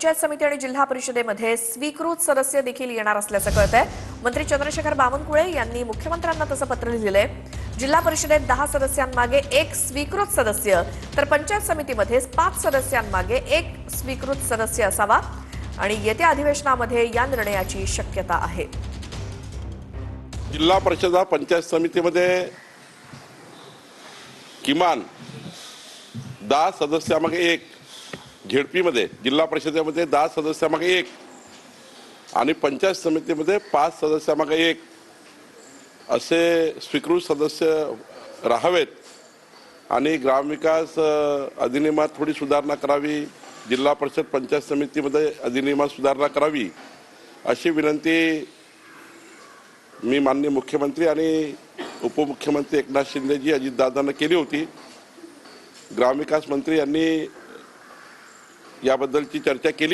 पंचायत समिती आणि जिल्हा परिषदेमध्ये स्वीकृत सदस्य देखील येणार असल्याचं कळतंय। मंत्री चंद्रशेखर बावनकुळे यांनी मुख्यमंत्र्यांना तसं पत्र लिहिलंय। जिल्हा परिषदेत 10 सदस्यांमागे 1 स्वीकृत सदस्य तर पंचायत समितीमध्ये 5 सदस्यांमागे 1 स्वीकृत सदस्य असावा आणि येत्या अधिवेशनामध्ये या निर्णयाची शक्यता आहे। जिल्हा परिषद पंचायत समितीमध्ये किमान 10 सदस्यामागे 1, झेडपीमध्ये जिल्हा परिषदेमध्ये 10 सदस्यामागे 1 आणि पंचायत समितीमध्ये 5 सदस्यामागे 1 असे स्वीकृत सदस्य राहावेत आणि ग्रामविकास अधिनियमात थोडी सुधारणा करावी, जिल्हा परिषद पंचायत समितीमध्ये अधिनियमात सुधारणा करावी अशी विनंती मी माननीय मुख्यमंत्री आणि उपमुख्यमंत्री एकनाथ शिंदेजी अजितदादांना केली होती। ग्रामविकास मंत्री यांनी याबद्दलची चर्चा केली।